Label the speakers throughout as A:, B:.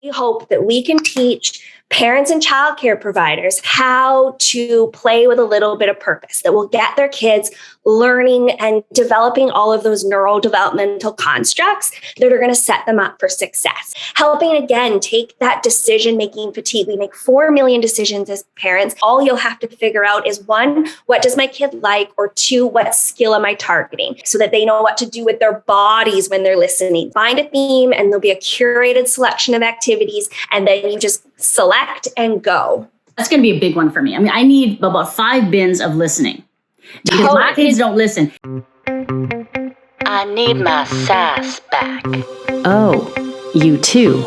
A: hope that we can teach parents and childcare providers how to play with a little bit of purpose that will get their kids learning and developing all of those neurodevelopmental constructs that are going to set them up for success. Helping, again, take that decision-making fatigue. We make 4 million decisions as parents. All you'll have to figure out is 1, what does my kid like? Or 2, what skill am I targeting? So that they know what to do with their bodies when they're listening. Find a theme and there'll be a curated selection of activities. And then you just select and go.
B: That's going to be a big one for me. I mean, I need about 5 bins of listening because my kids don't listen.
C: I need my sass back.
D: Oh, you too?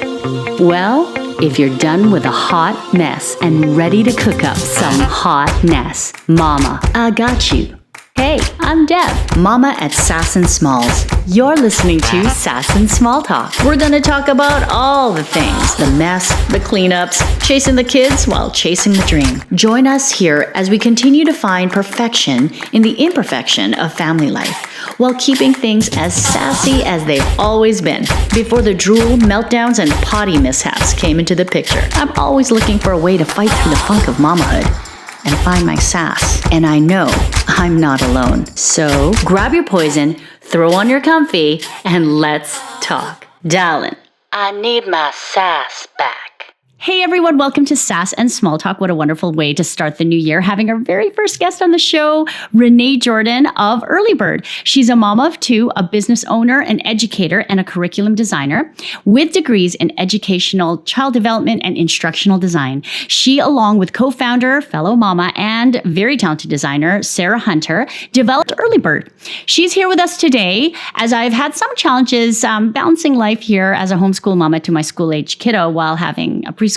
D: Well, if you're done with a hot mess and ready to cook up some hotness, Mama, I got you. Hey, I'm Deb, Mama at Sass and Smalls. You're listening to Sass and Small Talk. We're going to talk about all the things, the mess, the cleanups, chasing the kids while chasing the dream. Join us here as we continue to find perfection in the imperfection of family life, while keeping things as sassy as they've always been before the drool, meltdowns, and potty mishaps came into the picture. I'm always looking for a way to fight through the funk of mamahood and find my sass. And I know I'm not alone. So grab your poison, throw on your comfy, and let's talk. Darling,
C: I need my sass back.
D: hey everyone, welcome to Sass and Small Talk. What a wonderful way to start the new year, having our very first guest on the show, Renée Jordan of Earlybird. She's a mom of 2, a business owner, an educator, and a curriculum designer with degrees in educational child development and instructional design. She, along with co-founder, fellow mama, and very talented designer, Sarah Hunter, developed Earlybird. She's here with us today as I've had some challenges balancing life here as a homeschool mama to my school-age kiddo while having a preschooler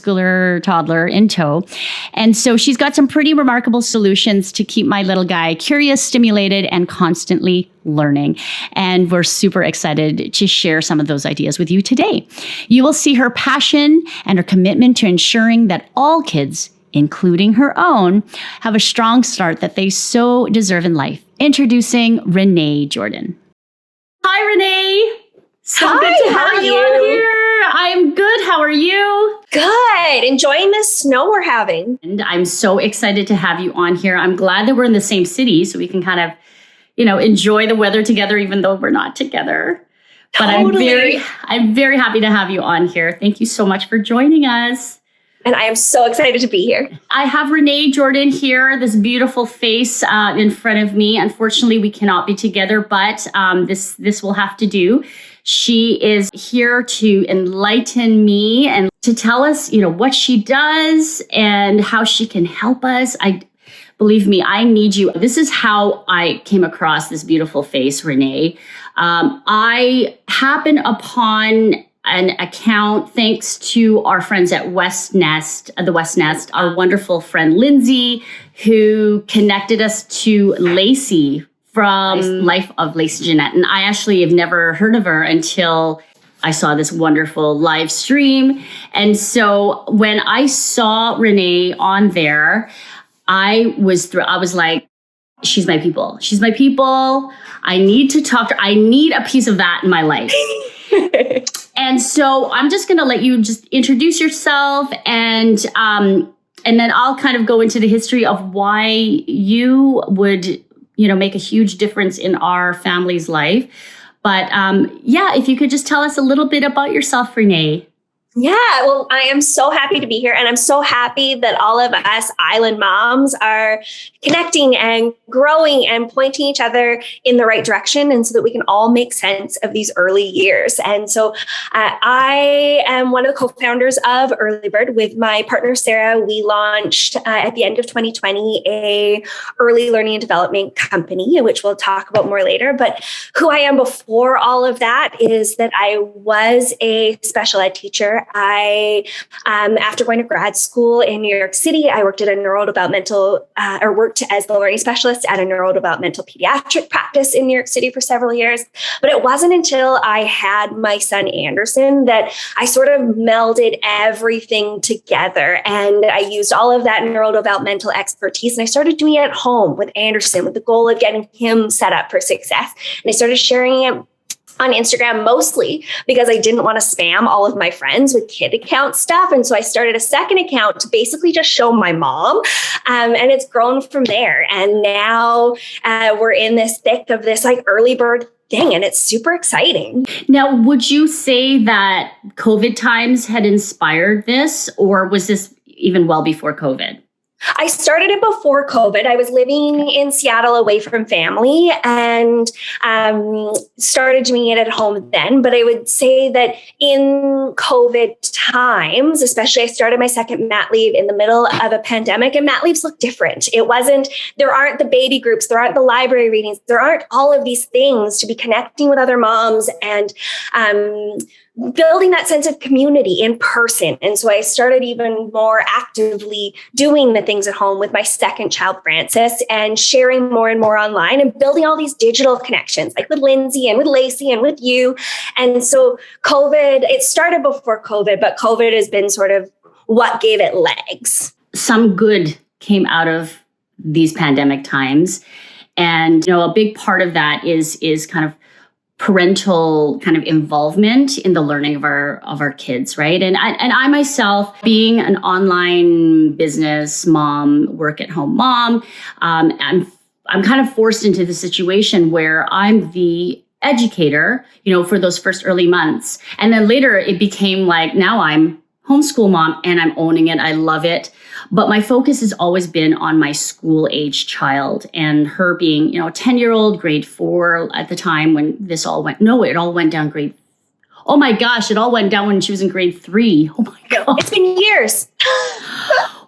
D: toddler in tow. And so she's got some pretty remarkable solutions to keep my little guy curious, stimulated, and constantly learning. And we're super excited to share some of those ideas with you today. You will see her passion and her commitment to ensuring that all kids, including her own, have a strong start that they so deserve in life. Introducing Renée Jordan. Hi, Renée. So
A: Hi,
D: good to
A: how
D: have
A: are
D: you
A: you?
D: on here. I'm good. How are you?
A: Good. Enjoying the snow we're having.
D: And I'm so excited to have you on here. I'm glad that we're in the same city so we can kind of, enjoy the weather together, even though we're not together. But
A: Totally.
D: I'm very happy to have you on here. Thank you so much for joining us.
A: And I am so excited to be here.
D: I have Renée Jordan here, this beautiful face in front of me. Unfortunately, we cannot be together, but this will have to do. She is here to enlighten me and to tell us, what she does and how she can help us. Believe me, I need you. This is how I came across this beautiful face, Renée. I happened upon an account thanks to our friends at the West Nest, our wonderful friend Lindsay, who connected us to Lacey from Life of Lacey Jeanette. And I actually have never heard of her until I saw this wonderful live stream. And so when I saw Renée on there, I was like, she's my people. She's my people. I need to talk to her. I need a piece of that in my life. And so I'm just going to let you just introduce yourself and then I'll kind of go into the history of why you would, make a huge difference in our family's life. But if you could just tell us a little bit about yourself, Renée.
A: Yeah, well, I am so happy to be here. And I'm so happy that all of us island moms are connecting and growing and pointing each other in the right direction. And so that we can all make sense of these early years. And so I am one of the co-founders of Earlybird with my partner, Sarah. We launched at the end of 2020, a early learning and development company, which we'll talk about more later. But who I am before all of that is that I was a special ed teacher. After going to grad school in New York City, I worked at a worked as the learning specialist at a neurodevelopmental pediatric practice in New York City for several years. But it wasn't until I had my son Anderson that I sort of melded everything together. And I used all of that neurodevelopmental expertise and I started doing it at home with Anderson with the goal of getting him set up for success. And I started sharing it on Instagram, mostly because I didn't want to spam all of my friends with kid account stuff. And so I started a second account to basically just show my mom. And it's grown from there. And now we're in this thick of this like Earlybird thing, and it's super exciting.
D: Now, would you say that COVID times had inspired this, or was this even well before COVID?
A: I started it before COVID. I was living in Seattle away from family and started doing it at home then. But I would say that in COVID times, especially I started my second mat leave in the middle of a pandemic, and mat leaves look different. There aren't the baby groups, there aren't the library readings, there aren't all of these things to be connecting with other moms and building that sense of community in person. And so I started even more actively doing the things at home with my second child, Francis, and sharing more and more online and building all these digital connections, like with Lindsay and with Lacey and with you. And so it started before COVID, but COVID has been sort of what gave it legs.
D: Some good came out of these pandemic times. And, a big part of that is kind of parental kind of involvement in the learning of our kids, right? And I myself, being an online business mom, work at home mom, I'm kind of forced into the situation where I'm the educator, for those first early months. And then later it became like, now I'm homeschool mom and I'm owning it. I love it. But my focus has always been on my school age child and her being, a 10-year-old, grade 4 at the time when this all went. No, it all went down oh my gosh, it all went down when she was in grade 3. Oh my God.
A: It's been years.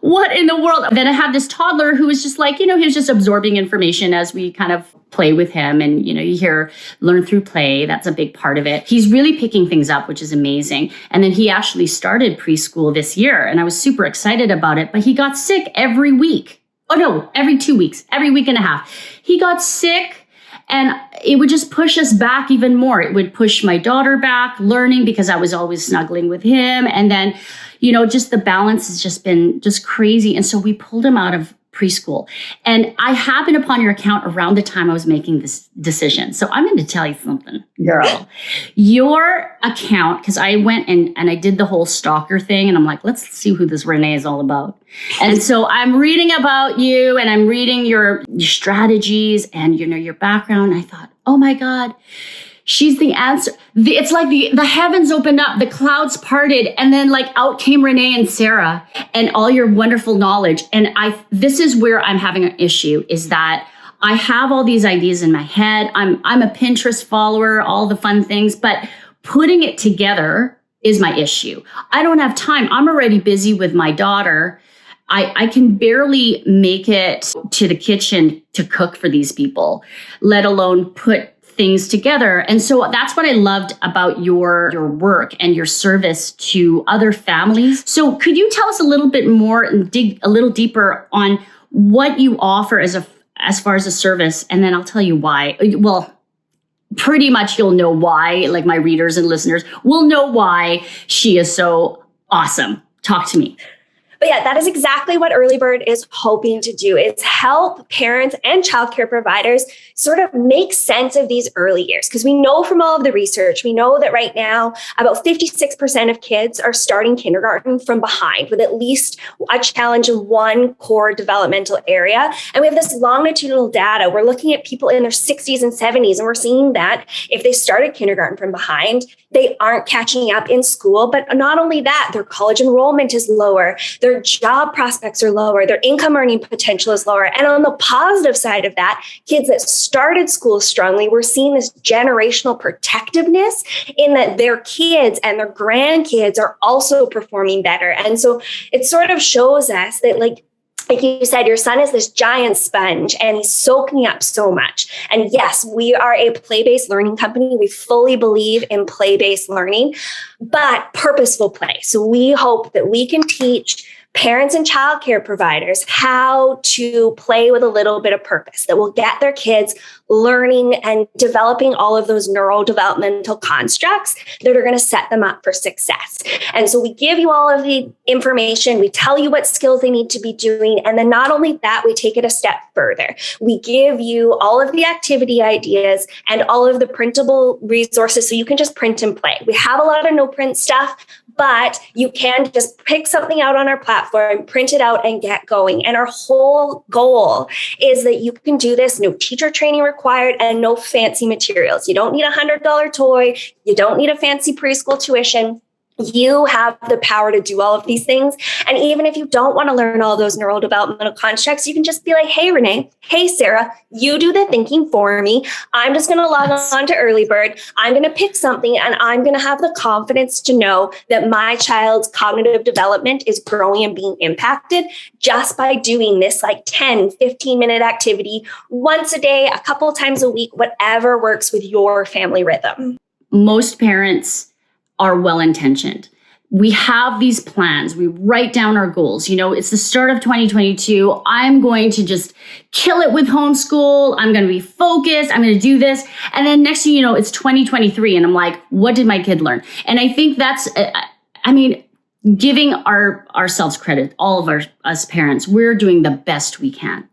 D: What in the world? Then I had this toddler who was just like, he was just absorbing information as we kind of play with him. And, you hear learn through play. That's a big part of it. He's really picking things up, which is amazing. And then he actually started preschool this year. And I was super excited about it. But he got sick every week. Oh, no, every 2 weeks, every week and a half. He got sick. And it would just push us back even more. It would push my daughter back learning because I was always snuggling with him. And then, just the balance has just been just crazy. And so we pulled him out of preschool. And I happened upon your account around the time I was making this decision. So I'm going to tell you something, girl. Your account, because I went and I did the whole stalker thing. And I'm like, let's see who this Renee is all about. And so I'm reading about you and I'm reading your strategies and, your background. I thought, oh my God, she's the answer. It's like the heavens opened up, the clouds parted, and then like out came Renee and Sarah and all your wonderful knowledge. And this is where I'm having an issue, is that I have all these ideas in my head. I'm a Pinterest follower, all the fun things, but putting it together is my issue. I don't have time. I'm already busy with my daughter. I can barely make it to the kitchen to cook for these people, let alone put things together. And so that's what I loved about your work and your service to other families. So could you tell us a little bit more and dig a little deeper on what you offer as far as a service? And then I'll tell you why. Well, pretty much you'll know why, like my readers and listeners will know why she is so awesome. Talk to me.
A: But yeah, that is exactly what Earlybird is hoping to do, is help parents and childcare providers sort of make sense of these early years. Because we know from all of the research, we know that right now, about 56% of kids are starting kindergarten from behind with at least a challenge in one core developmental area. And we have this longitudinal data. We're looking at people in their 60s and 70s, and we're seeing that if they started kindergarten from behind, they aren't catching up in school. But not only that, their college enrollment is lower. Their job prospects are lower. Their income earning potential is lower. And on the positive side of that, kids that started school strongly, we're seeing this generational protectiveness in that their kids and their grandkids are also performing better. And so it sort of shows us that, like you said, your son is this giant sponge and he's soaking up so much. And yes, we are a play-based learning company. We fully believe in play-based learning, but purposeful play. So we hope that we can teach parents and childcare providers how to play with a little bit of purpose that will get their kids learning and developing all of those neurodevelopmental constructs that are going to set them up for success. And so we give you all of the information, we tell you what skills they need to be doing, and then not only that, we take it a step further. We give you all of the activity ideas and all of the printable resources so you can just print and play. We have a lot of no print stuff, but you can just pick something out on our platform, print it out, and get going. And our whole goal is that you can do this, no teacher training required and no fancy materials. You don't need a $100 toy. You don't need a fancy preschool tuition. You have the power to do all of these things. And even if you don't want to learn all those neurodevelopmental constructs, you can just be like, hey, Renee, hey, Sarah, you do the thinking for me. I'm just going to log on to Earlybird. I'm going to pick something and I'm going to have the confidence to know that my child's cognitive development is growing and being impacted just by doing this like 10, 15-minute activity once a day, a couple of times a week, whatever works with your family rhythm.
B: Most parents are well-intentioned. We have these plans. We write down our goals. You know, it's the start of 2022. I'm going to just kill it with homeschool. I'm going to be focused. I'm going to do this. And then next thing you know, it's 2023. And I'm like, what did my kid learn? And I think that's, giving ourselves credit, all of us parents, we're doing the best we can.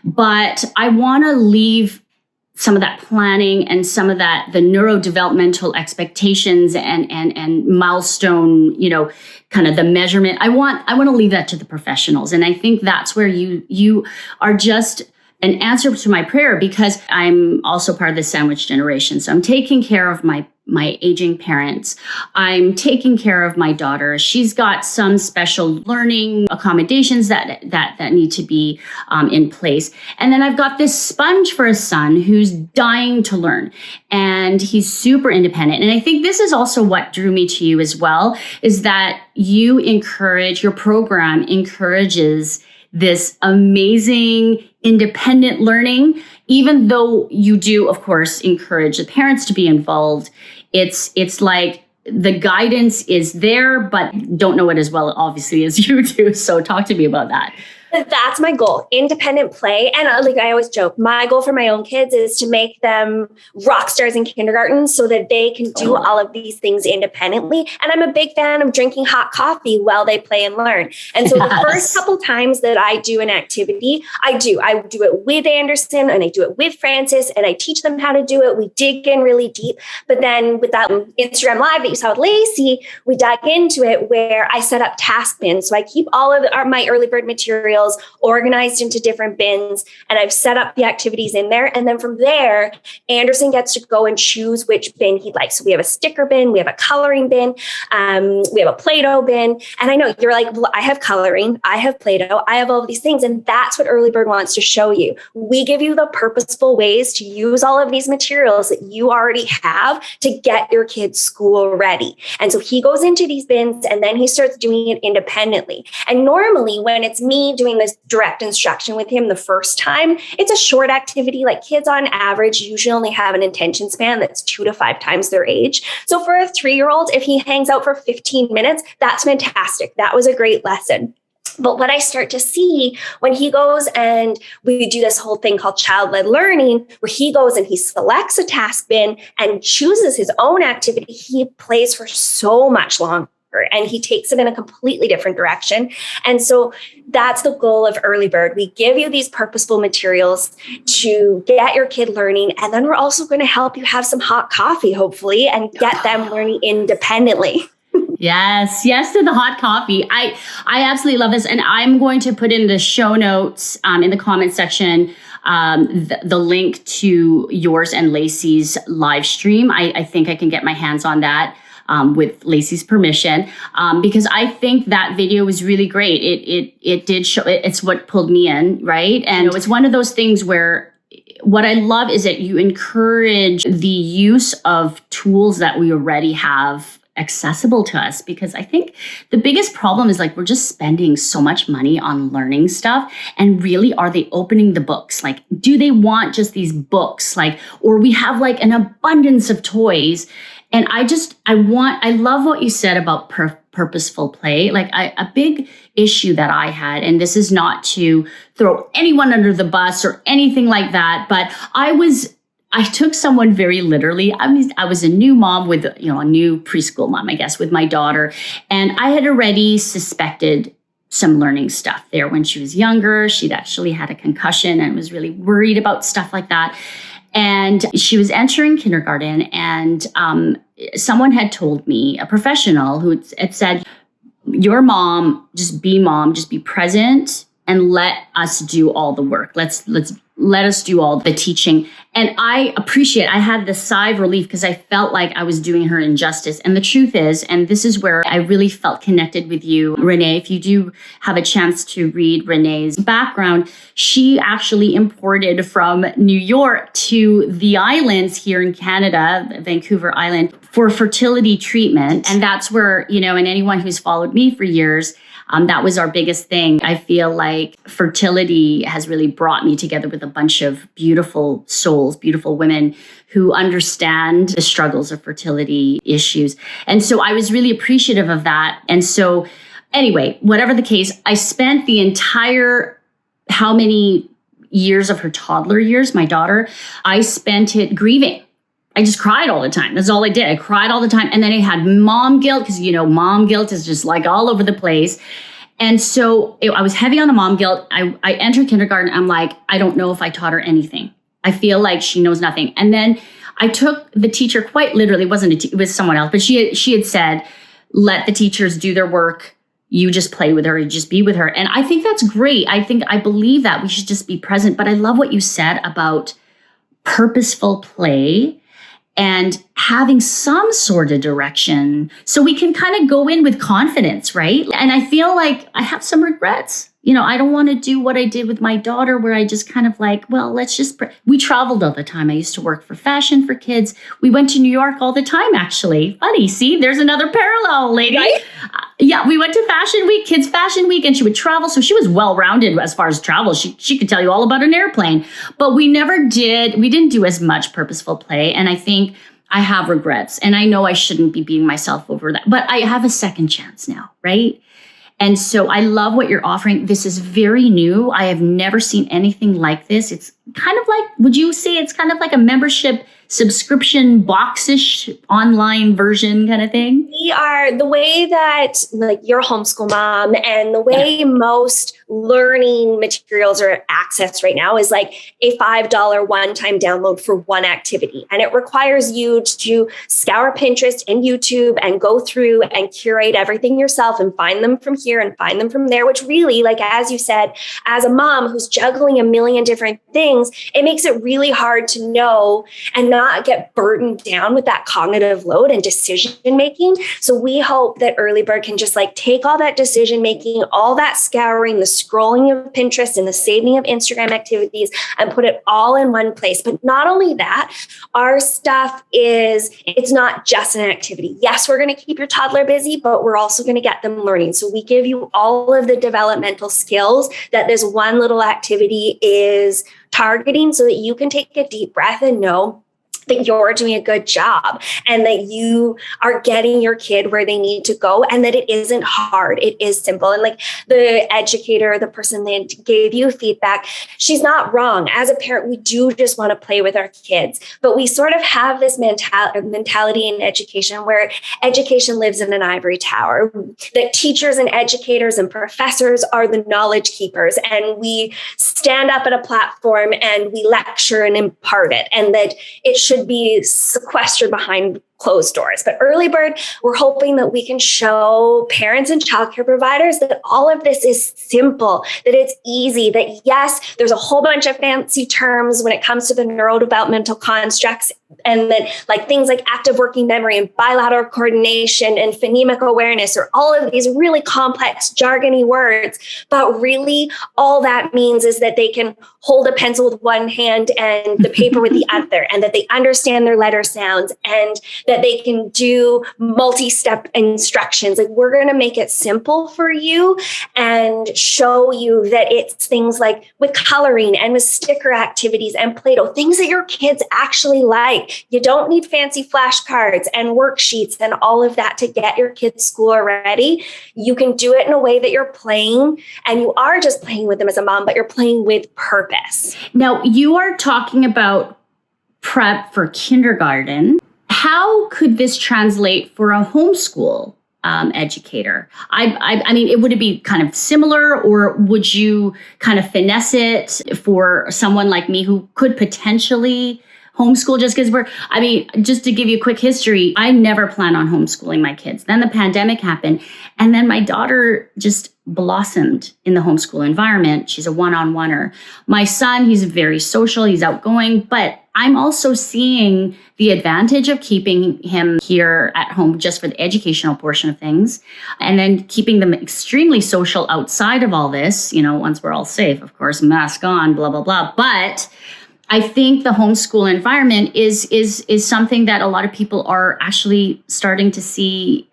B: But I want to leave some of that planning and some of that, the neurodevelopmental expectations and milestone, kind of the measurement. I want to leave that to the professionals. And I think that's where you are just an answer to my prayer, because I'm also part of the sandwich generation. So I'm taking care of my aging parents. I'm taking care of my daughter. She's got some special learning accommodations that need to be in place. And then I've got this sponge for a son who's dying to learn, and he's super independent. And I think this is also what drew me to you as well, is that your program encourages this amazing independent learning, even though you do, of course, encourage the parents to be involved. It's like the guidance is there, but don't know it as well, obviously, as you do. So talk to me about that.
A: That's my goal, independent play. And like I always joke, my goal for my own kids is to make them rock stars in kindergarten so that they can do all of these things independently. And I'm a big fan of drinking hot coffee while they play and learn. And so the first couple times that I do an activity, I do it with Anderson and I do it with Francis and I teach them how to do it. We dig in really deep. But then with that Instagram Live that you saw with Lacey, we dug into it where I set up task bins. So I keep all of my Earlybird materials organized into different bins, and I've set up the activities in there. And then from there, Anderson gets to go and choose which bin he'd like. So we have a sticker bin, we have a coloring bin, we have a Play-Doh bin. And I know you're like, well, I have coloring, I have Play-Doh, I have all of these things. And that's what Earlybird wants to show you. We give you the purposeful ways to use all of these materials that you already have to get your kid's school ready. And so he goes into these bins and then he starts doing it independently. And normally when it's me doing this direct instruction with him the first time, it's a short activity. Like kids on average usually only have an attention span that's 2 to 5 times their age. So for a 3-year-old, if he hangs out for 15 minutes, that's fantastic. That was a great lesson. But what I start to see when he goes and we do this whole thing called child-led learning, where he goes and he selects a task bin and chooses his own activity, he plays for so much longer. And he takes it in a completely different direction. And so that's the goal of Earlybird. We give you these purposeful materials to get your kid learning. And then we're also going to help you have some hot coffee, hopefully, and get them learning independently.
B: Yes to the hot coffee. I absolutely love this. And I'm going to put in the show notes in the comment section the link to yours and Lacey's live stream. I think I can get my hands on that. With Lacey's permission, because I think that video was really great. It did show, it's what pulled me in, right? And it's one of those things where what I love is that you encourage the use of tools that we already have accessible to us, because I think the biggest problem is like we're just spending so much money on learning stuff, and really are they opening the books? Like, do they want just these books? Like, or we have like an abundance of toys. And I love what you said about purposeful play. Like a big issue that I had, and this is not to throw anyone under the bus or anything like that, but I took someone very literally. I mean, I was a new mom with, a new preschool mom, I guess, with my daughter. And I had already suspected some learning stuff there when she was younger. She'd actually had a concussion and was really worried about stuff like that. And she was entering kindergarten, and someone had told me, a professional who had said, your mom, just be present and let us do all the work. Let us do all the teaching. And I had this sigh of relief because I felt like I was doing her injustice. And the truth is, and this is where I really felt connected with you, Renée, if you do have a chance to read Renée's background, she actually imported from New York to the islands here in Canada, Vancouver Island, for fertility treatment. And that's where, and anyone who's followed me for years, that was our biggest thing. I feel like fertility has really brought me together with a bunch of beautiful souls, beautiful women who understand the struggles of fertility issues. And so I was really appreciative of that. And so anyway, whatever the case, I spent the entire, how many years of her toddler years, my daughter, I spent it grieving. I just cried all the time. That's all I did. I cried all the time. And then I had mom guilt because, mom guilt is just like all over the place. And so I was heavy on the mom guilt. I entered kindergarten. I'm like, I don't know if I taught her anything. I feel like she knows nothing. And then I took the teacher quite literally. It was someone else, but she had said, let the teachers do their work. You just play with her. You just be with her. And I think that's great. I believe that we should just be present. But I love what you said about purposeful play and having some sort of direction so we can kind of go in with confidence, right? And I feel like I have some regrets. I don't want to do what I did with my daughter where I just kind of like, well, let's just, we traveled all the time. I used to work for fashion for kids. We went to New York all the time, actually. Funny, see, there's another parallel, lady. Right? Yeah, we went to Fashion Week, Kids Fashion Week, and she would travel. So she was well-rounded as far as travel. She could tell you all about an airplane. But we didn't do as much purposeful play. And I think I have regrets. And I know I shouldn't be beating myself over that. But I have a second chance now, right? And so I love what you're offering. This is very new. I have never seen anything like this. It's kind of like, would you say it's kind of like a membership subscription box-ish online version kind of thing?
A: We are the way that like you're a homeschool mom and the way most learning materials are accessed right now is like a $5 one-time download for one activity. And it requires you to scour Pinterest and YouTube and go through and curate everything yourself and find them from here and find them from there, which really, like, as you said, as a mom who's juggling a million different things, it makes it really hard to know and not get burdened down with that cognitive load and decision making. So we hope that Earlybird can just like take all that decision making, all that scouring, the scrolling of Pinterest and the saving of Instagram activities and put it all in one place. But not only that, our stuff it's not just an activity. Yes, we're going to keep your toddler busy, but we're also going to get them learning. So we give you all of the developmental skills that this one little activity is targeting so that you can take a deep breath and know that you're doing a good job and that you are getting your kid where they need to go and that it isn't hard. It is simple. And like the educator, the person that gave you feedback, she's not wrong. As a parent, we do just want to play with our kids, but we sort of have this mentality in education where education lives in an ivory tower, that teachers and educators and professors are the knowledge keepers. And we stand up at a platform and we lecture and impart it, and that it should be sequestered behind closed doors. But Earlybird, we're hoping that we can show parents and childcare providers that all of this is simple, that it's easy, that yes, there's a whole bunch of fancy terms when it comes to the neurodevelopmental constructs, and that like things like active working memory and bilateral coordination and phonemic awareness are all of these really complex jargony words. But really all that means is that they can hold a pencil with one hand and the paper with the other, and that they understand their letter sounds, and that they can do multi-step instructions. Like, we're going to make it simple for you and show you that it's things like with coloring and with sticker activities and Play-Doh, things that your kids actually like. You don't need fancy flashcards and worksheets and all of that to get your kids school ready. You can do it in a way that you're playing, and you are just playing with them as a mom, but you're playing with purpose.
B: Now, you are talking about prep for kindergarten. How could this translate for a homeschool educator? I mean, would it be kind of similar, or would you kind of finesse it for someone like me who could potentially homeschool? Just because just to give you a quick history, I never planned on homeschooling my kids. Then the pandemic happened, and then my daughter just blossomed in the homeschool environment. She's a one-on-oneer. My son, he's very social, he's outgoing, but I'm also seeing the advantage of keeping him here at home just for the educational portion of things, and then keeping them extremely social outside of all this, once we're all safe, of course, mask on, blah, blah, blah. But I think the homeschool environment is something that a lot of people are actually starting to see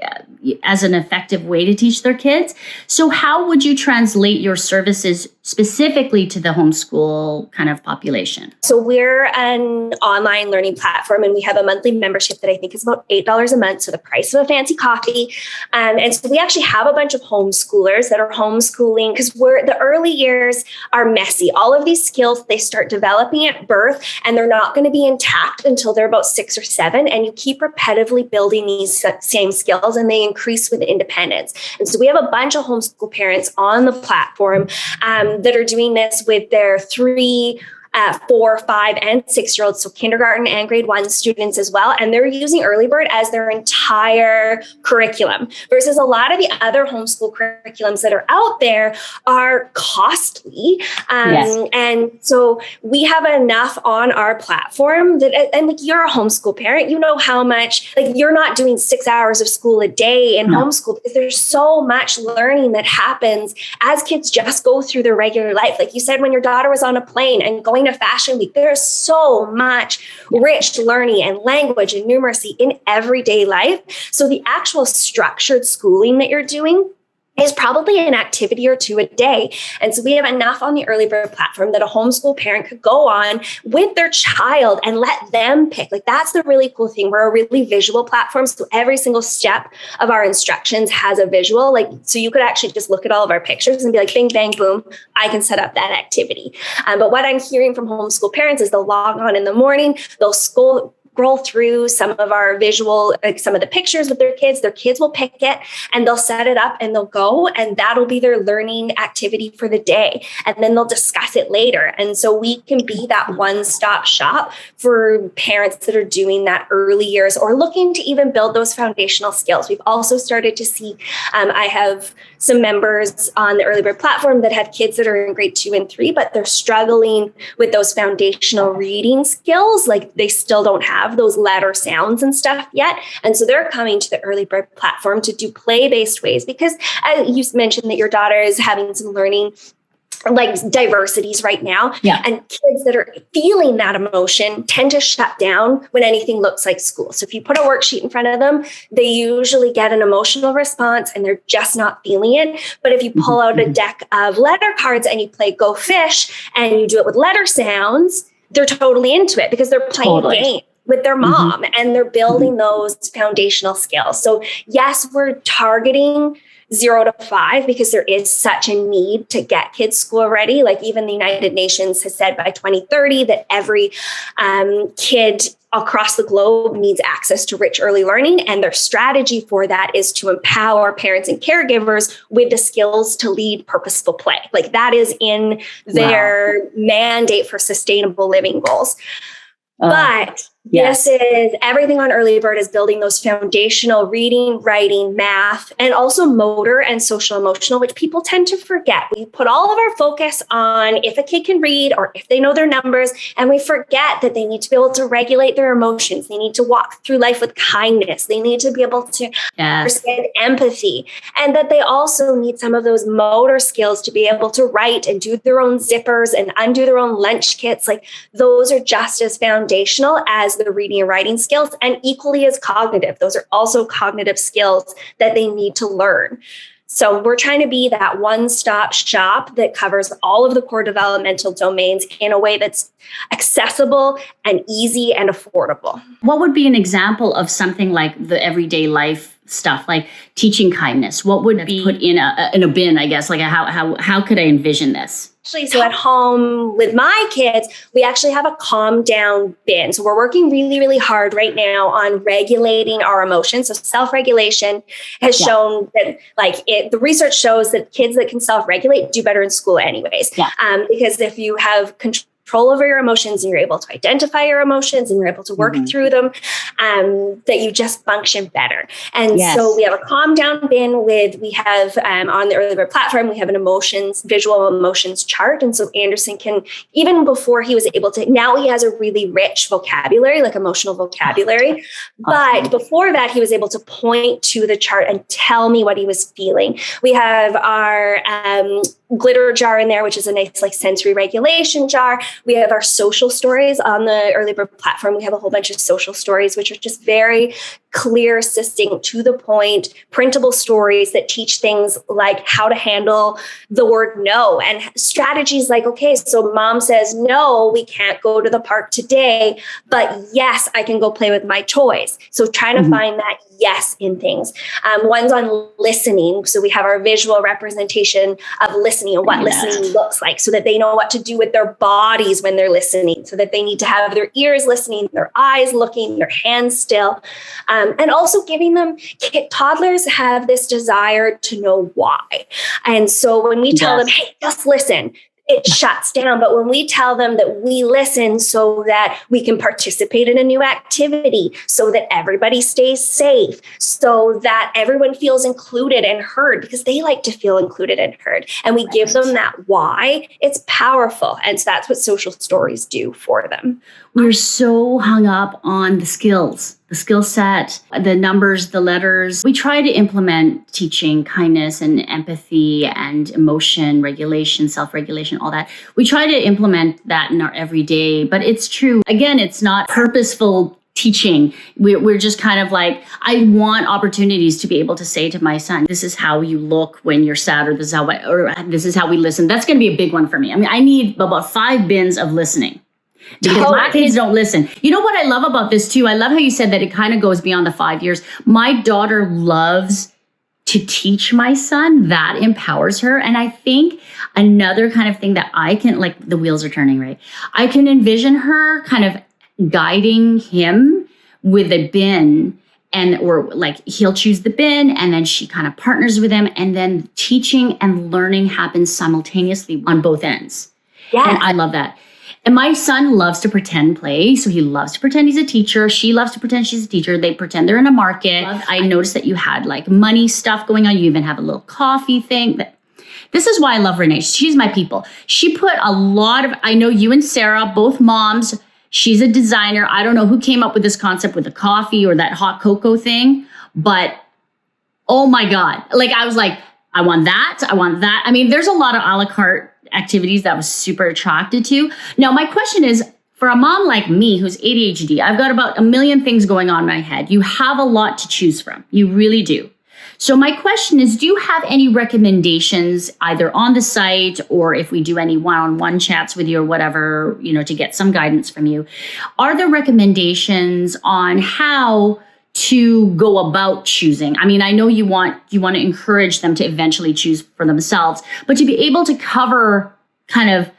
B: as an effective way to teach their kids. So how would you translate your services specifically to the homeschool kind of population?
A: So we're an online learning platform, and we have a monthly membership that I think is about $8 a month, so the price of a fancy coffee. And so we actually have a bunch of homeschoolers that are homeschooling, because the early years are messy. All of these skills, they start developing at birth, and they're not going to be intact until they're about 6 or 7. And you keep repetitively building these same skills, and they increase with independence. And so we have a bunch of homeschool parents on the platform that are doing this with their 3, 4, 5, and 6-year-olds, so kindergarten and grade 1 students as well. And they're using Earlybird as their entire curriculum, versus a lot of the other homeschool curriculums that are out there are costly.
B: Yes.
A: And so we have enough on our platform that, and like, you're a homeschool parent, you know how much, like, you're not doing 6 hours of school a day in homeschool, because there's so much learning that happens as kids just go through their regular life. Like you said, when your daughter was on a plane and going to Fashion Week, there's so much rich learning and language and numeracy in everyday life. So the actual structured schooling that you're doing is probably an activity or 2 a day. And so we have enough on the Earlybird platform that a homeschool parent could go on with their child and let them pick. Like, that's the really cool thing. We're a really visual platform. So every single step of our instructions has a visual. Like, so you could actually just look at all of our pictures and be like, bing, bang, boom, I can set up that activity. But what I'm hearing from homeschool parents is they'll log on in the morning, they'll scroll through some of our visual, like some of the pictures with their kids will pick it and they'll set it up and they'll go, and that'll be their learning activity for the day. And then they'll discuss it later. And so we can be that one-stop shop for parents that are doing that early years or looking to even build those foundational skills. We've also started to see, I have some members on the Earlybird platform that have kids that are in grade 2 and 3, but they're struggling with those foundational reading skills. Like, they still don't have those letter sounds and stuff yet. And so they're coming to the Earlybird platform to do play-based ways, because you mentioned that your daughter is having some learning like diversities right now.
B: Yeah.
A: And kids that are feeling that emotion tend to shut down when anything looks like school. So if you put a worksheet in front of them, they usually get an emotional response and they're just not feeling it. But if you pull out a deck of letter cards and you play Go Fish and you do it with letter sounds, they're totally into it because they're playing a game with their mom and they're building those foundational skills. So yes, we're targeting 0 to 5 because there is such a need to get kids school ready. Like, even the United Nations has said by 2030 that every kid across the globe needs access to rich early learning. And their strategy for that is to empower parents and caregivers with the skills to lead purposeful play. Like, that is in their mandate for sustainable living goals. But
B: yes,
A: this is everything on Earlybird is building those foundational reading, writing, math, and also motor and social emotional, which people tend to forget. We put all of our focus on if a kid can read or if they know their numbers, and we forget that they need to be able to regulate their emotions. They need to walk through life with kindness. They need to be able to understand empathy, and that they also need some of those motor skills to be able to write and do their own zippers and undo their own lunch kits. Like, those are just as foundational as the reading and writing skills, and equally as cognitive. Those are also cognitive skills that they need to learn. So we're trying to be that one-stop shop that covers all of the core developmental domains in a way that's accessible and easy and affordable.
B: What would be an example of something like the everyday life stuff, like teaching kindness? What would be put in a bin, I guess? Like how could I envision this?
A: Actually, so at home with my kids, we actually have a calm down bin. So we're working really, really hard right now on regulating our emotions. So self-regulation has shown that the research shows that kids that can self-regulate do better in school anyways. Because if you have control over your emotions and you're able to identify your emotions and you're able to work through them, that you just function better. And so we have a calm down bin we have on the Earlybird platform, we have an visual emotions chart. And so Anderson can, even before he was able to, now he has a really rich vocabulary, like emotional vocabulary. But before that, he was able to point to the chart and tell me what he was feeling. We have our glitter jar in there, which is a nice sensory regulation jar. We have our social stories on the Earlybird platform. We have a whole bunch of social stories, which are just very clear, succinct, to the point, printable stories that teach things like how to handle the word no and strategies like, okay, so mom says, no, we can't go to the park today, but yes, I can go play with my toys. So trying to find that yes in things. One's on listening. So we have our visual representation of listening and what listening looks like so that they know what to do with their bodies when they're listening, so that they need to have their ears listening, their eyes looking, their hands still. And also giving them, toddlers have this desire to know why. And so when we tell them, hey, just listen, it shuts down. But when we tell them that we listen so that we can participate in a new activity, so that everybody stays safe, so that everyone feels included and heard, because they like to feel included and heard, and we give them that why, it's powerful. And so that's what social stories do for them.
B: We're so hung up on the skills, the skill set, the numbers, the letters. We try to implement teaching kindness and empathy and emotion regulation, self-regulation, all that. We try to implement that in our everyday, but it's true. Again, it's not purposeful teaching. We're just kind of like, I want opportunities to be able to say to my son, this is how you look when you're sad, or this is how we listen. That's going to be a big one for me. I mean, I need about 5 bins of listening. Because my kids don't listen. You know what I love about this too? I love how you said that it kind of goes beyond the 5 years. My daughter loves to teach my son. That empowers her. And I think another kind of thing that I can, like, the wheels are turning, right? I can envision her kind of guiding him with a bin, or like he'll choose the bin and then she kind of partners with him, and then teaching and learning happens simultaneously on both ends. Yeah. And I love that. And my son loves to pretend play. So he loves to pretend he's a teacher. She loves to pretend she's a teacher. They pretend they're in a market. I noticed that you had like money stuff going on. You even have a little coffee thing. This is why I love Renee. She's my people. She put a lot of, I know you and Sarah, both moms. She's a designer. I don't know who came up with this concept with the coffee or that hot cocoa thing, but oh my God. Like, I was like, I want that. I want that. I mean, there's a lot of a la carte activities that I was super attracted to. Now, my question is, for a mom like me who's ADHD, I've got about a million things going on in my head. You have a lot to choose from. You really do. So my question is, do you have any recommendations either on the site, or if we do any one-on-one chats with you or whatever, to get some guidance from you? Are there recommendations on how to go about choosing? I mean, I know you want to encourage them to eventually choose for themselves, but to be able to cover kind of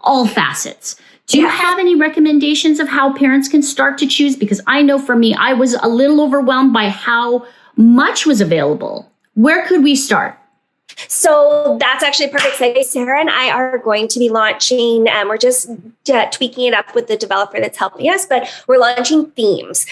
B: all facets. Do you have any recommendations of how parents can start to choose? Because I know for me, I was a little overwhelmed by how much was available. Where could we start?
A: So that's actually a perfect segue. Sarah and I are going to be launching, we're just tweaking it up with the developer that's helping us, but we're launching themes.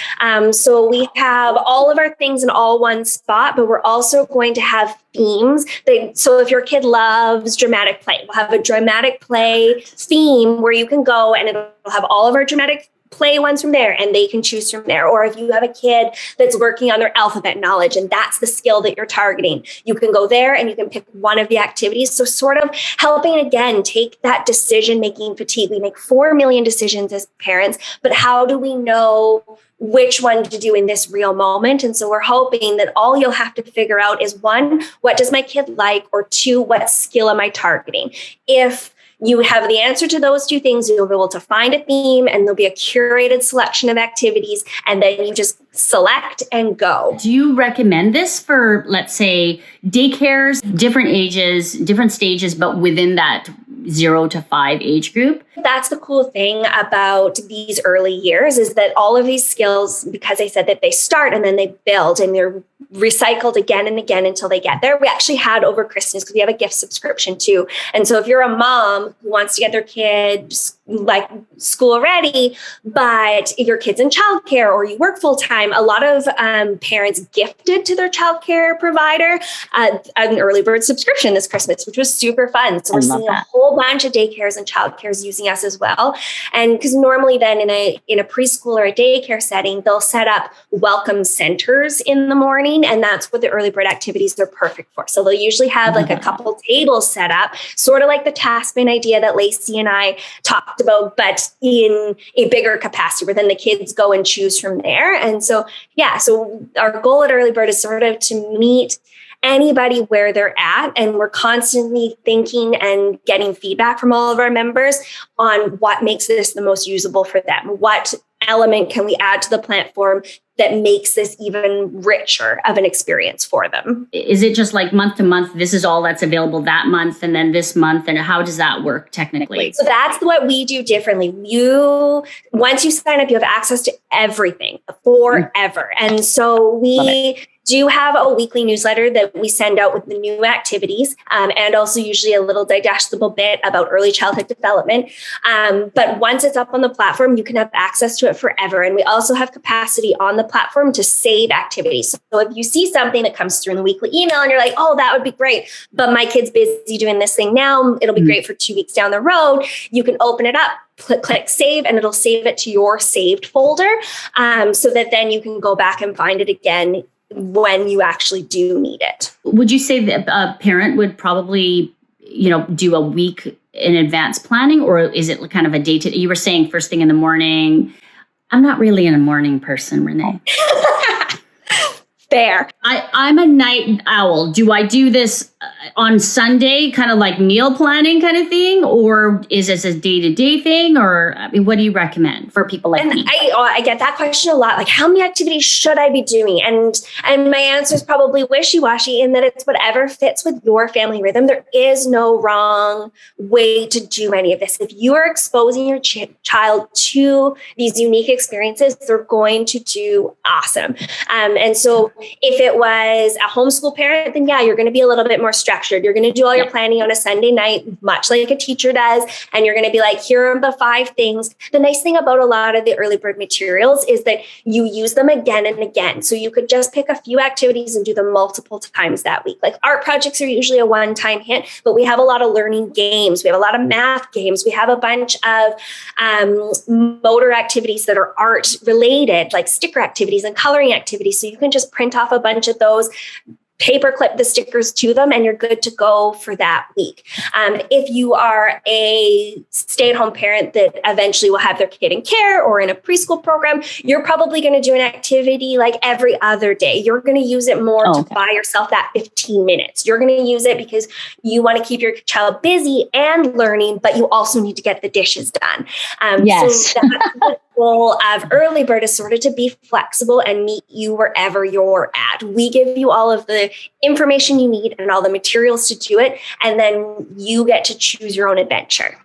A: So we have all of our things in all one spot, but we're also going to have themes. So if your kid loves dramatic play, we'll have a dramatic play theme where you can go and it'll have all of our dramatic play ones from there and they can choose from there. Or if you have a kid that's working on their alphabet knowledge and that's the skill that you're targeting, you can go there and you can pick one of the activities. So sort of helping, again, take that decision-making fatigue. We make 4 million decisions as parents, but how do we know which one to do in this real moment? And so we're hoping that all you'll have to figure out is, 1, what does my kid like? Or 2, what skill am I targeting? If you have the answer to those 2 things, you'll be able to find a theme and there'll be a curated selection of activities, and then you just select and go.
B: Do you recommend this for, let's say, daycares, different ages, different stages, but within that 0 to 5 age group?
A: That's the cool thing about these early years, is that all of these skills, because I said that they start and then they build and they're recycled again and again until they get there. We actually had over Christmas, because we have a gift subscription too. And so if you're a mom who wants to get their kids like school ready, but if your kid's in childcare or you work full time, a lot of parents gifted to their childcare provider an Earlybird subscription this Christmas, which was super fun. So we're seeing a whole bunch of daycares and childcares using us as well. And because normally then in a preschool or a daycare setting, they'll set up welcome centers in the morning, and that's what the Earlybird activities are perfect for. So they'll usually have like a couple tables set up, sort of like the task-bin idea that Lacey and I talked about, but in a bigger capacity, where then the kids go and choose from there. And so, so our goal at Earlybird is sort of to meet anybody where they're at. And we're constantly thinking and getting feedback from all of our members on what makes this the most usable for them. What element can we add to the platform that makes this even richer of an experience for them?
B: Is it just like month to month, this is all that's available that month, and then this month, and how does that work technically?
A: So that's what we do differently. Once you sign up, you have access to everything forever. And so we do have a weekly newsletter that we send out with the new activities, and also usually a little digestible bit about early childhood development. But once it's up on the platform, you can have access to it forever. And we also have capacity on the platform to save activities. So if you see something that comes through in the weekly email and you're like, oh, that would be great, but my kid's busy doing this thing now, it'll be great for 2 weeks down the road, you can open it up, click save, and it'll save it to your saved folder, so that then you can go back and find it again when you actually do need it.
B: Would you say that a parent would probably, do a week in advance planning, or is it kind of a day to, you were saying first thing in the morning? I'm not really a morning person, Renee.
A: Fair.
B: I'm a night owl. Do I do this on Sunday, kind of like meal planning kind of thing? Or is this a day-to-day thing? Or what do you recommend for people like me?
A: I get that question a lot. Like, how many activities should I be doing? And my answer is probably wishy-washy, in that it's whatever fits with your family rhythm. There is no wrong way to do any of this. If you are exposing your child to these unique experiences, they're going to do awesome. And so if it was a homeschool parent, then you're going to be a little bit more structured. You're going to do all your planning on a Sunday night, much like a teacher does. And you're going to be like, here are the 5 things. The nice thing about a lot of the Earlybird materials is that you use them again and again. So you could just pick a few activities and do them multiple times that week. Like art projects are usually a one-time hit, but we have a lot of learning games. We have a lot of math games. We have a bunch of motor activities that are art related, like sticker activities and coloring activities. So you can just print off a bunch of those, paper clip the stickers to them, and you're good to go for that week. If you are a stay-at-home parent that eventually will have their kid in care or in a preschool program, you're probably going to do an activity like every other day. You're going to use it more to buy yourself that 15 minutes. You're going to use it because you want to keep your child busy and learning, but you also need to get the dishes done.
B: Yes.
A: So that's the goal of Earlybird, is sort of to be flexible and meet you wherever you're at. We give you all of the information you need and all the materials to do it, and then you get to choose your own adventure.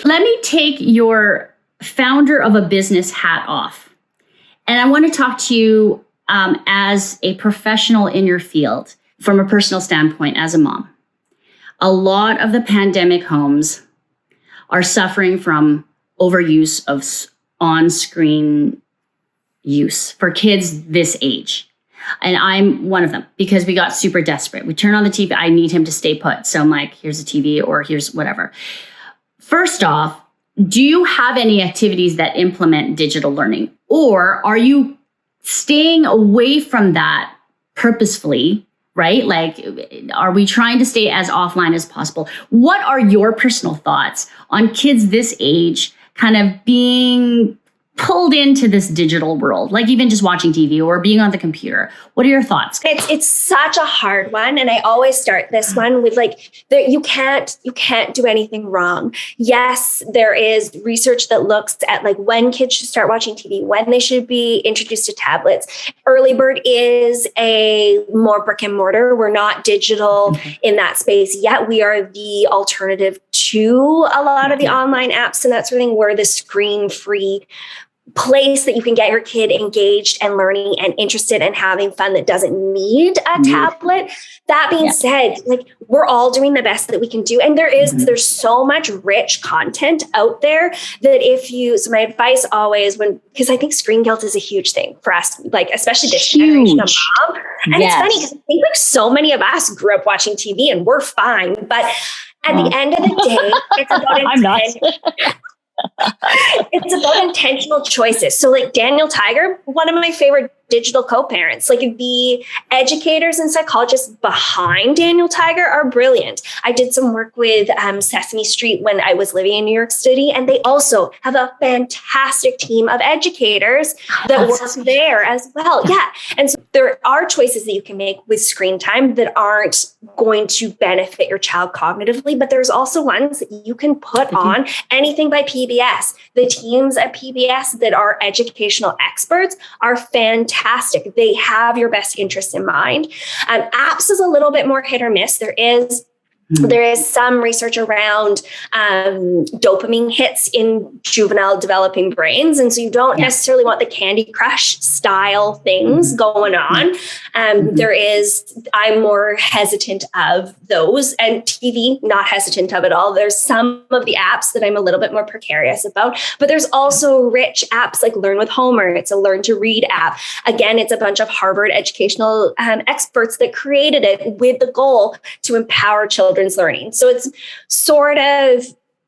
B: Let me take your founder of a business hat off. And I want to talk to you as a professional in your field, from a personal standpoint, as a mom. A lot of the pandemic homes are suffering from overuse of on-screen use for kids this age. And I'm one of them, because we got super desperate. We turn on the TV. I need him to stay put. So I'm like, here's a TV, or here's whatever. First off, do you have any activities that implement digital learning, or are you staying away from that purposefully? Right? Like, are we trying to stay as offline as possible? What are your personal thoughts on kids this age kind of being pulled into this digital world, like even just watching TV or being on the computer? What are your thoughts?
A: It's such a hard one, and I always start this one with like, you can't do anything wrong. Yes, there is research that looks at like when kids should start watching TV, when they should be introduced to tablets. Earlybird is a more brick and mortar. We're not digital in that space yet. We are the alternative to a lot of the online apps and that sort of thing. We're the screen-free place that you can get your kid engaged and learning and interested and having fun that doesn't need a tablet. That being said, like, we're all doing the best that we can do. And there's so much rich content out there that so my advice always because I think screen guilt is a huge thing for us, like especially this generation of mom. And it's funny because I think like so many of us grew up watching TV and we're fine. But at the end of the day, it's about it's about intentional choices. So like Daniel Tiger, one of my favorite digital co-parents, like the educators and psychologists behind Daniel Tiger are brilliant. I did some work with Sesame Street when I was living in New York City, and they also have a fantastic team of educators that work there as well. Yeah. And so there are choices that you can make with screen time that aren't going to benefit your child cognitively, but there's also ones that you can put on. Anything by PBS. The teams at PBS that are educational experts are fantastic. They have your best interests in mind. Apps is a little bit more hit or miss. There is some research around dopamine hits in juvenile developing brains. And so you don't necessarily want the Candy Crush style things going on. I'm more hesitant of those, and TV, not hesitant of it all. There's some of the apps that I'm a little bit more precarious about, but there's also rich apps like Learn with Homer. It's a learn to read app. Again, it's a bunch of Harvard educational experts that created it with the goal to empower children's learning. So it's sort of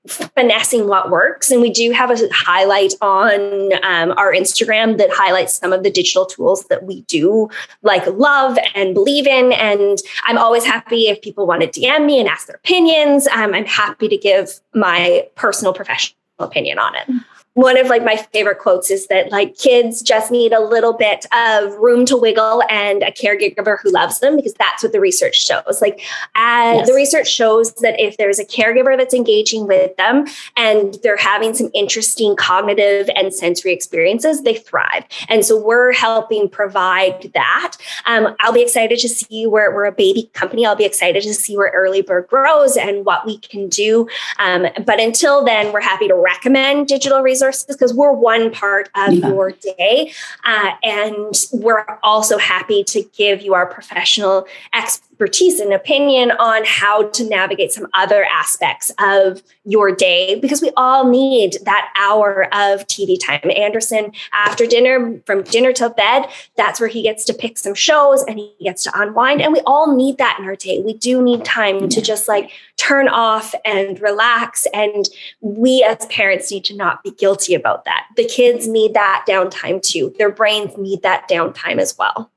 A: finessing what works. And we do have a highlight on our Instagram that highlights some of the digital tools that we do like love and believe in. And I'm always happy if people want to DM me and ask their opinions. I'm happy to give my personal professional opinion on it. One of like my favorite quotes is that like kids just need a little bit of room to wiggle and a caregiver who loves them, because that's what the research shows. Like the research shows that if there's a caregiver that's engaging with them and they're having some interesting cognitive and sensory experiences, they thrive. And so we're helping provide that. I'll be excited to see where we're a baby company. I'll be excited to see where Earlybird grows and what we can do. But until then, we're happy to recommend digital resources because we're one part of your day. And we're also happy to give you our professional expertise and opinion on how to navigate some other aspects of your day, because we all need that hour of TV time. Anderson, after dinner, from dinner till bed, that's where he gets to pick some shows and he gets to unwind. And we all need that in our day. We do need time to just like turn off and relax. And we as parents need to not be guilty about that. The kids need that downtime too. Their brains need that downtime as well.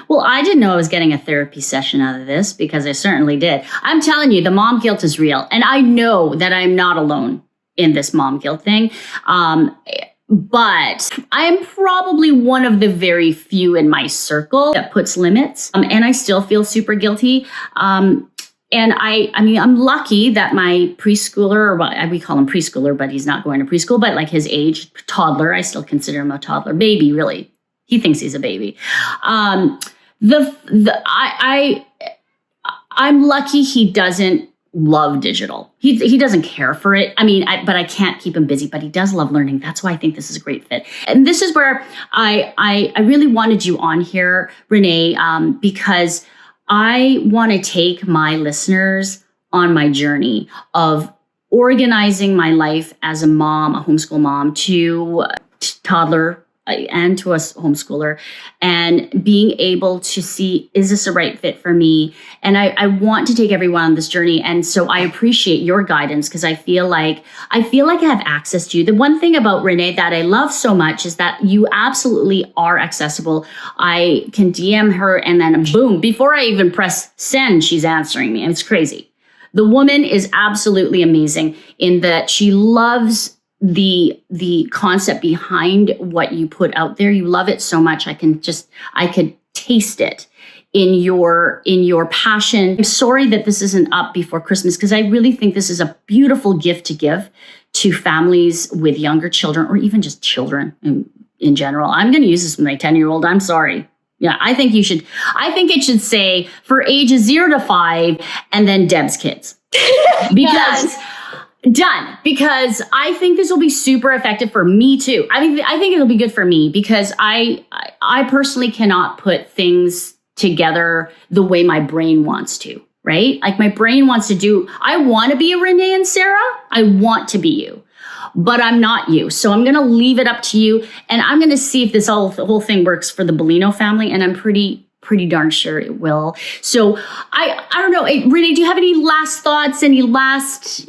B: Well, I didn't know I was getting a therapy session out of this, because I certainly did. I'm telling you, the mom guilt is real. And I know that I'm not alone in this mom guilt thing. But I'm probably one of the very few in my circle that puts limits. And I still feel super guilty. And I mean, I'm lucky that my preschooler, or we call him preschooler, but he's not going to preschool, but like his age, toddler, I still consider him a toddler, baby, really. He thinks he's a baby. I'm lucky he doesn't love digital. He doesn't care for it. I mean, but I can't keep him busy, but he does love learning. That's why I think this is a great fit. And this is where I really wanted you on here, Renee, because I want to take my listeners on my journey of organizing my life as a mom, a homeschool mom, to toddler and to a homeschooler, and being able to see, is this a right fit for me? And I want to take everyone on this journey. And so I appreciate your guidance, because I feel like I have access to you. The one thing about Renee that I love so much is that you absolutely are accessible. I can DM her and then boom, before I even press send, she's answering me. And it's crazy. The woman is absolutely amazing in that she loves the concept behind what you put out there. You love it so much. I could taste it in your passion. I'm sorry that this isn't up before Christmas, because I really think this is a beautiful gift to give to families with younger children, or even just children in general. I'm going to use this with my 10-year-old. I'm sorry. Yeah, I think it should say for ages 0 to 5 and then Deb's kids. Because done. Because I think this will be super effective for me too. I mean, I think it'll be good for me, because I personally cannot put things together the way my brain wants to, right? Like my brain wants to do, I want to be a Renee and Sarah. I want to be you, but I'm not you. So I'm going to leave it up to you. And I'm going to see if the whole thing works for the Bellino family. And I'm pretty darn sure it will. So I don't know. Renee, do you have any last thoughts? Any last,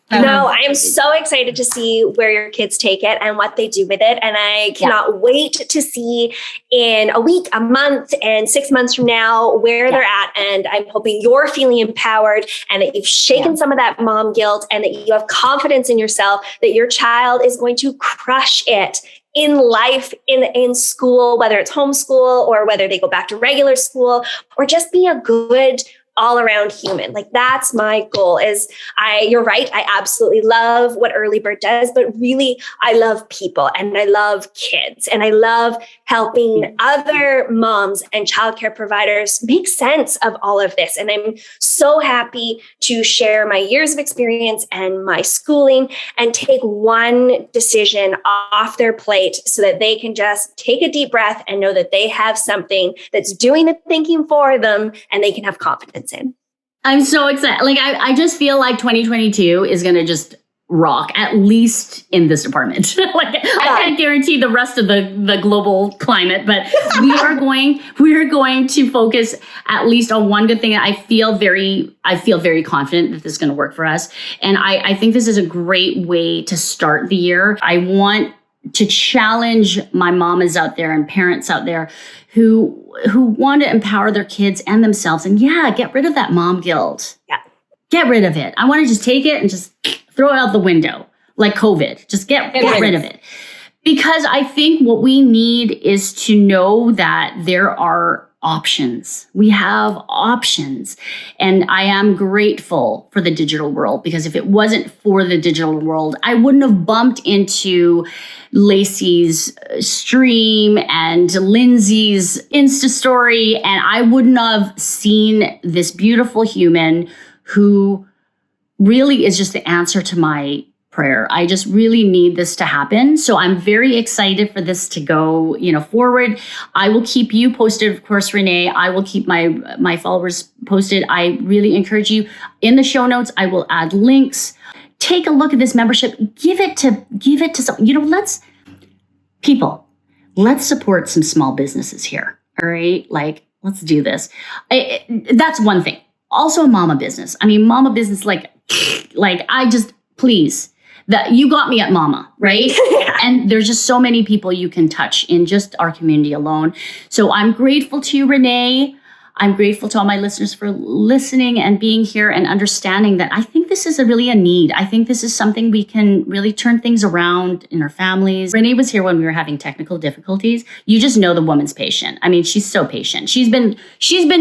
A: No, I am so excited to see where your kids take it and what they do with it. And I cannot wait to see in a week, a month, and 6 months from now where they're at. And I'm hoping you're feeling empowered and that you've shaken some of that mom guilt and that you have confidence in yourself that your child is going to crush it in life, in school, whether it's homeschool or whether they go back to regular school, or just be a good all around human. Like that's my goal. You're right. I absolutely love what Earlybird does, but really I love people and I love kids and I love helping other moms and childcare providers make sense of all of this. And I'm so happy to share my years of experience and my schooling and take one decision off their plate so that they can just take a deep breath and know that they have something that's doing the thinking for them and they can have confidence in.
B: I'm so excited. Like, I just feel like 2022 is going to just rock, at least in this department. I can't guarantee the rest of the global climate, but we are going to focus at least on one good thing. I feel very confident that this is going to work for us. And I think this is a great way to start the year. I want to challenge my mamas out there and parents out there who want to empower their kids and themselves. And get rid of that mom guilt. Yeah. Get rid of it. I want to just take it and just throw it out the window like COVID. Just get rid of it. Because I think what we need is to know that there are options. We have options. And I am grateful for the digital world, because if it wasn't for the digital world, I wouldn't have bumped into Lacey's stream and Lindsay's Insta story, and I wouldn't have seen this beautiful human who really is just the answer to my prayer. I just really need this to happen. So I'm very excited for this to go, forward. I will keep you posted, of course, Renee. I will keep my followers posted. I really encourage you. In the show notes, I will add links. Take a look at this membership. Give it to some, let's support some small businesses here. All right. Let's do this. That's one thing. Also a mama business. I mean, mama business, please, that you got me at mama, right? And there's just so many people you can touch in just our community alone. So I'm grateful to you, Renee. I'm grateful to all my listeners for listening and being here and understanding that I think this is really a need. I think this is something we can really turn things around in our families. Renee was here when we were having technical difficulties. You just know the woman's patient. I mean, she's so patient. She's been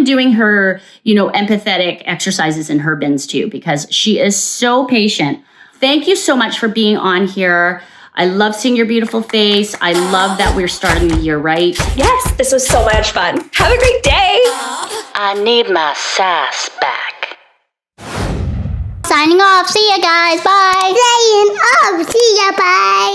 B: doing her, empathetic exercises in her bins too, because she is so patient. Thank you so much for being on here. I love seeing your beautiful face. I love that we're starting the year right.
A: Yes, this was so much fun. Have a great day.
C: I need my sass back.
E: Signing off. See ya, guys. Bye. Signing off. See ya. Bye.